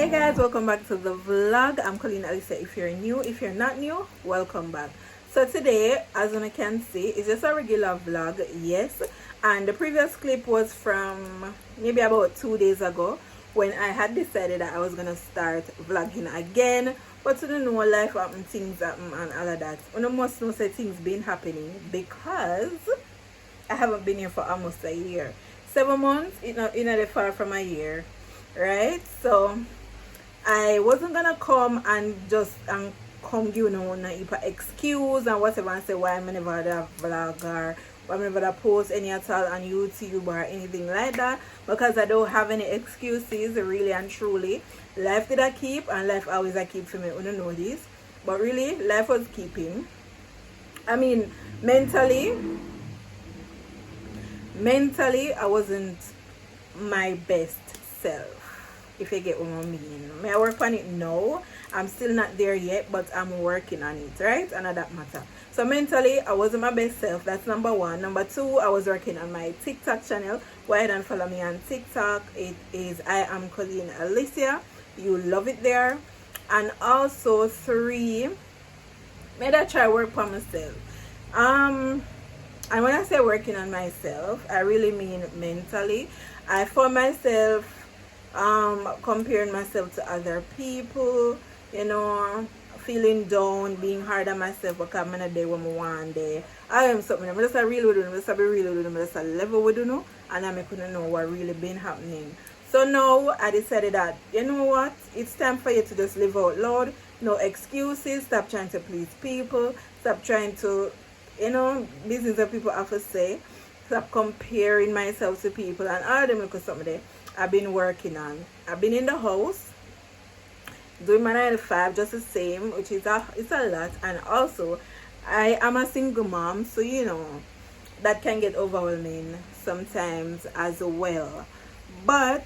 Hey guys, welcome back to the vlog. I'm Colleen Alisa. If you're new, if you're not new, welcome back. So today, as you can see, it's just a regular vlog, yes. And the previous clip was from maybe about 2 days ago when I had decided that I was gonna start vlogging again. But you don't know, life happen, things happen and all of that. You must know say things been happening because I haven't been here for almost a year. 7 months, the far from a year, right? So I wasn't gonna come and just come give you no excuse and whatever and say why I'm never had a vlog or why I'm never post any at all on YouTube or anything like that, because I don't have any excuses, really and truly. Life did I keep and life always I keep for me. I don't know this, but really life was keeping. I mean, mentally I wasn't my best self, if you get what I mean. May I work on it? No, I'm still not there yet, but I'm working on it, right? And that matter. So mentally I wasn't my best self. That's number one. Number two, I was working on my TikTok channel. Go ahead and follow me on TikTok. It is I am Colleen Alicia. You love it there. And also three, made I try work for myself. And when I say working on myself, I really mean mentally. I found myself comparing myself to other people, you know, feeling down, being hard on myself because I'm not there when I want there. I am something. I'm just a real with them, just a be real with them, just a level with them, and I couldn't know what really been happening. So now I decided that, you know what, it's time for you to just live out loud. No excuses. Stop trying to please people. Stop trying to, you know, business that people have to say. Stop comparing myself to people and all them because something I've been working on. I've been in the house doing my 9 to 5 just the same, which is it's a lot. And also I am a single mom, so you know that can get overwhelming sometimes as well. But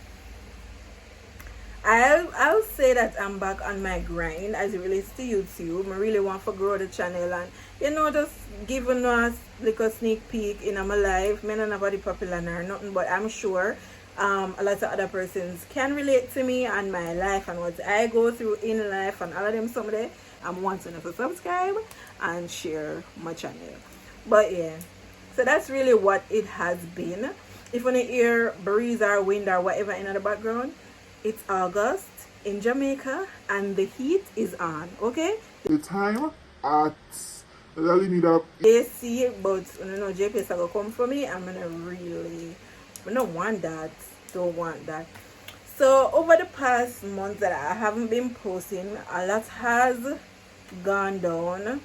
I'll say that I'm back on my grind as it relates to YouTube. I really want to grow the channel and, you know, just giving us like a sneak peek in my life. Me not nobody popular or nothing, but I'm sure a lot of other persons can relate to me and my life and what I go through in life and all of them someday. I'm wanting to subscribe and share my channel. But yeah, so that's really what it has been. If you hear breeze or wind or whatever in the background, it's August in Jamaica and the heat is on, okay? The time at really need up. They see it, but you know, JPS are gonna come for me. I don't want that. Don't want that. So over the past month that I haven't been posting, a lot has gone down.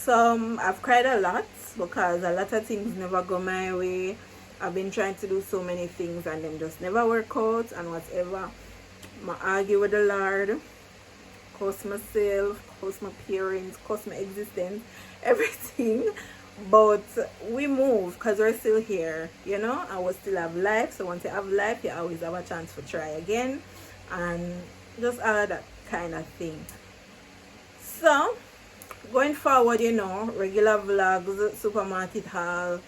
I've cried a lot because a lot of things never go my way. I've been trying to do so many things and them just never work out and whatever. I argue with the Lord, cost myself, cost my parents, cost my existence, everything. But we move because we're still here, you know, and we still have life. So once you have life, you always have a chance to try again and just all of that kind of thing. So going forward, you know, regular vlogs, supermarket haul,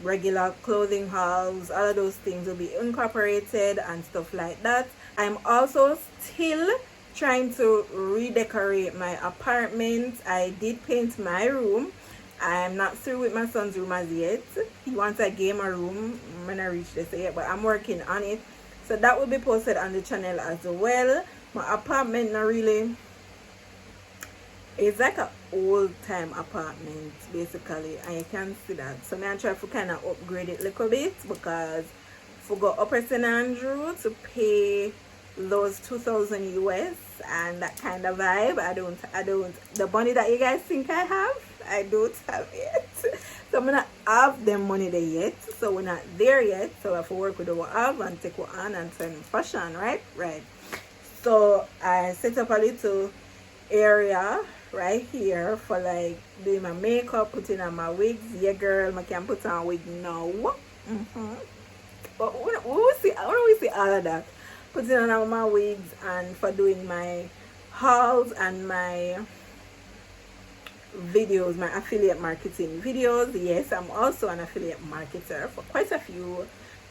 regular clothing hauls, all of those things will be incorporated and stuff like that. I'm also still trying to redecorate my apartment. I did paint my room. I'm not through with my son's room as yet. He wants a gamer room. I'm gonna reach this yet, but I'm working on it. So that will be posted on the channel as well. My apartment not really, it's like an old time apartment basically, and you can see that. So I'm trying to kind of upgrade it a little bit because for go upper St. Andrew to pay those 2,000 US and that kind of vibe, I don't the money that you guys think I have, I don't have yet. So I'm not have them money there yet, so we're not there yet. So I have to work with what I have and take what on and turn fashion, right. So I set up a little area right here for like doing my makeup, putting on my wigs. Yeah girl, I can put on a wig now. But we will see, I want to see all of that, putting on all my wigs and for doing my hauls and my videos, my affiliate marketing videos. Yes, I'm also an affiliate marketer for quite a few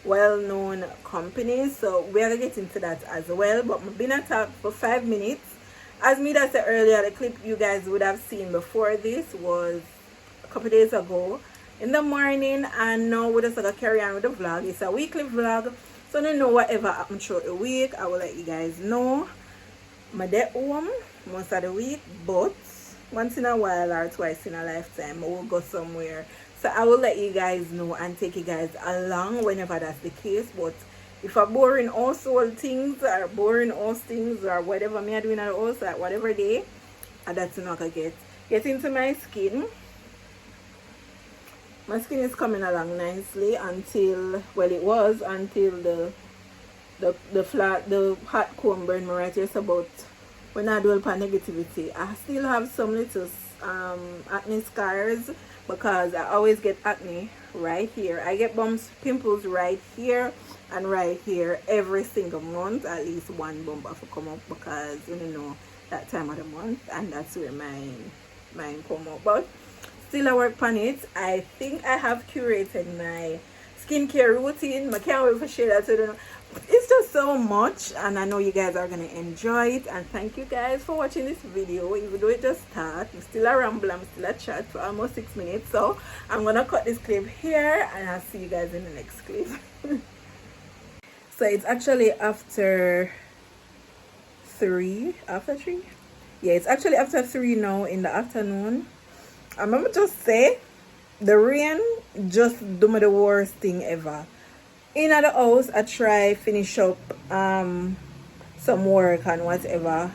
well-known company, so we're gonna get into that as well. But I've been at talk for 5 minutes. As me that said earlier, the clip you guys would have seen before this was a couple days ago in the morning, and now we're just gonna carry on with the vlog. It's a weekly vlog, so I know whatever happened throughout the week, I will let you guys know. My day home most of the week, but once in a while or twice in a lifetime I will go somewhere, so I will let you guys know and take you guys along whenever that's the case. But if a boring household things or boring house things or whatever me are doing at the house at whatever day, and that's not gonna get into my skin. My skin is coming along nicely until, well, it was until the hot comb burned me right here. So about when I dwell upon negativity, I still have some little acne scars because I always get acne right here. I get bumps, pimples right here and right here every single month. At least one bump have to come up because you know that time of the month, and that's where mine come up. But still I work on it. I think I have curated my skincare routine. I can't wait to share that with you. It's just so much, and I know you guys are gonna enjoy it. And thank you guys for watching this video. Even though it just started, I'm still a ramble, I'm still a chat for almost 6 minutes. So I'm gonna cut this clip here, and I'll see you guys in the next clip. So it's actually after 3. After 3? Yeah, it's actually after 3 now in the afternoon. I'm gonna just say the rain just do me the worst thing ever. In the house, I try finish up some work and whatever.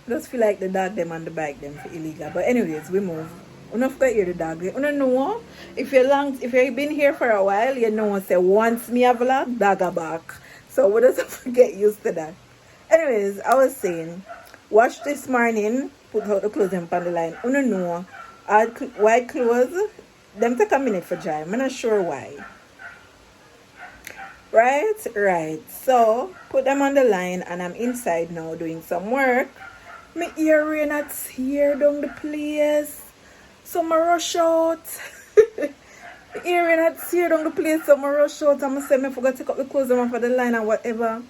I just feel like the dog them and the bike them for illegal. But anyways, we move. Enough to hear the dog. You know, if you've been here for a while, you know say once me a vlog, dog a back. So we just get used to that. Anyways, I was saying, wash this morning, put out the clothes on the line. You know, white clothes, them take a minute for dry. I'm not sure why. Right. So put them on the line, and I'm inside now doing some work. My earring not tear down the place, so I rush out. Earring not tear down the place, so I rush out. I'm say I forgot to take up the clothes off of the line and whatever.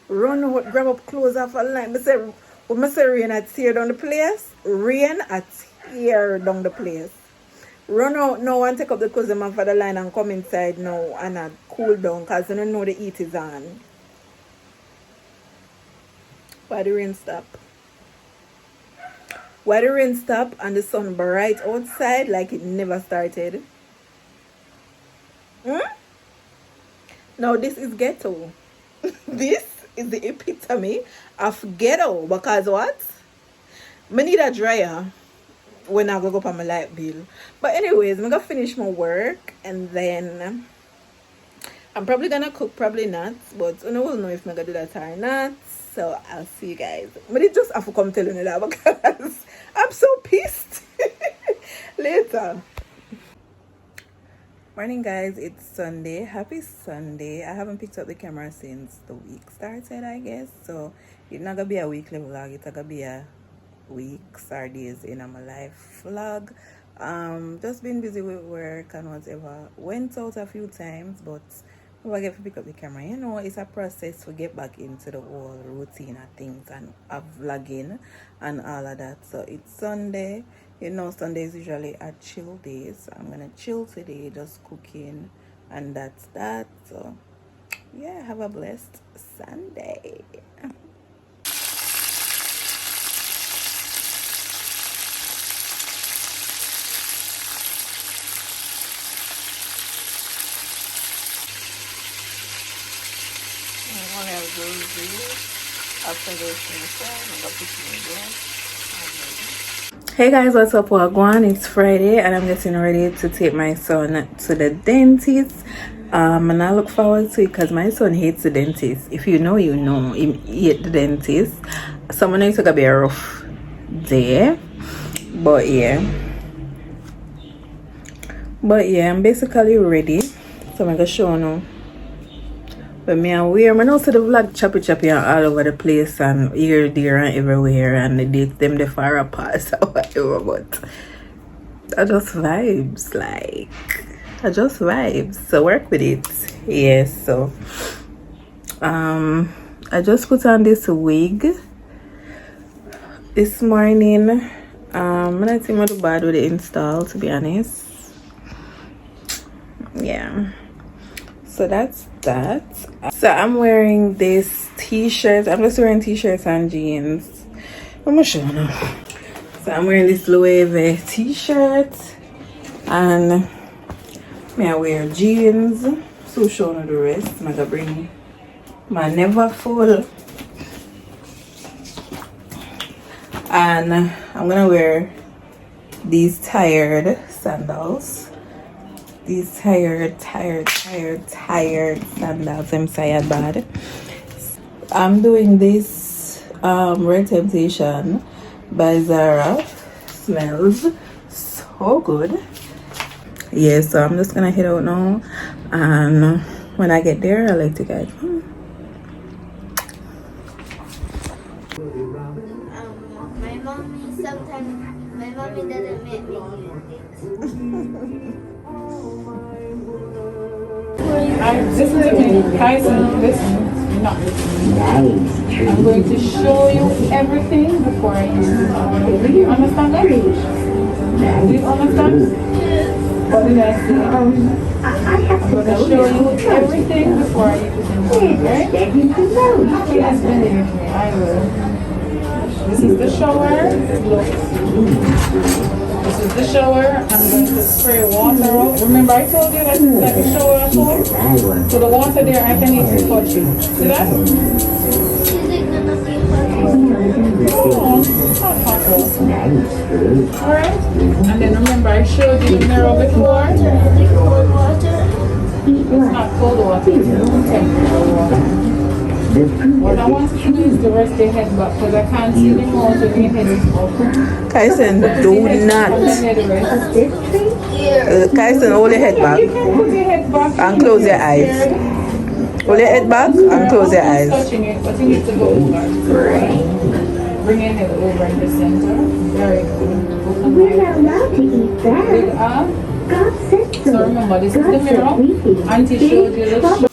Run out, grab up clothes off of the line. When I say rain at tear down the place, rain at tear down the place. Run out now and take up the clothes off of the line and come inside now and cool down, because you don't know the heat is on. Why the rain stop? Why the rain stop and the sun bright outside like it never started? Now this is ghetto. This is the epitome of ghetto, because what? I need a dryer when I go up on my light bill. But anyways, I'm gonna finish my work and then I'm probably gonna cook, probably not, but I will know if I'm gonna do that or not. So I'll see you guys. But it just have to come telling you that because I'm so pissed. Later. Morning guys, it's Sunday. Happy Sunday. I haven't picked up the camera since the week started, I guess. So it's not gonna be a weekly vlog, it's gonna be a weeks or days in my life vlog. Just been busy with work and whatever. Went out a few times, but if I get to pick up the camera, you know, it's a process to get back into the whole routine of things and of vlogging and all of that. So it's Sunday. You know, Sunday is usually a chill day, so I'm gonna chill today, just cooking, and that's that. So yeah, have a blessed Sunday. Hey guys, what's up, Wagwan? It's Friday and I'm getting ready to take my son to the dentist. And I look forward to it because my son hates the dentist. If you know, you know, he hates the dentist. So I'm gonna take a bit rough day, but yeah, I'm basically ready. So I'm gonna show you. But me and wear, I know see the vlog choppy and all over the place and here, there and everywhere, and the dates them the far apart or whatever, but I just vibes like I just vibes, so work with it. Yes, so I just put on this wig this morning. I'm not think what bad with the install, to be honest. Yeah, so that's that. So I'm wearing this t-shirt. I'm just wearing t-shirts and jeans. I'm gonna show you now. So I'm wearing this Loewe t-shirt and I wear jeans. So show you the rest. I'm gonna bring my never full, and I'm gonna wear these tired sandals. These tired sandals. I'm tired bad. I'm doing this Red Temptation by Zara. Smells so good. Yeah, so I'm just gonna head out now, and when I get there I'll let you guys know. My mommy doesn't make me do things. Listen to me, Tyson, listen, not listen. I'm going to show you everything before I use it. Do you understand that? Do you understand? What did I say? I'm going to show you everything before I use it. Right? Please believe me, I will. This is the shower. Look. This is the shower. I'm going to spray water out. Remember I told you that it's like a shower at home? So the water there, I can even touch it. See that? Oh, it's not hot. Alright. And then remember I showed you the mirror before. It's not cold water, it's temperate water. What I want to do is to rest your head back because I can't see the mouth of your head is open. Kaisen, do not. Kaisen, hold your head back. You can put your head back and close your eyes. Hold your head back and close your eyes. Touching it, but you need to go over. Bring your head over in the center. Very good. We're not allowed to eat that. Big arm. God said so. So remember, this is the mirror. Auntie showed you the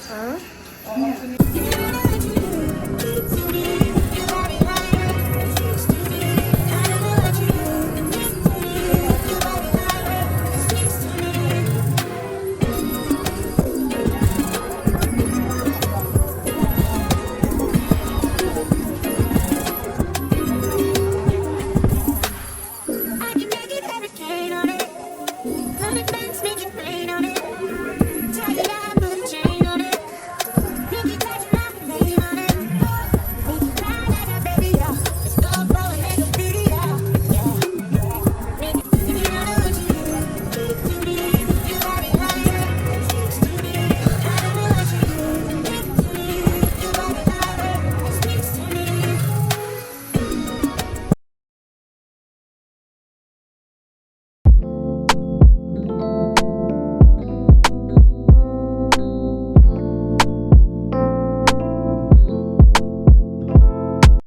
Huh?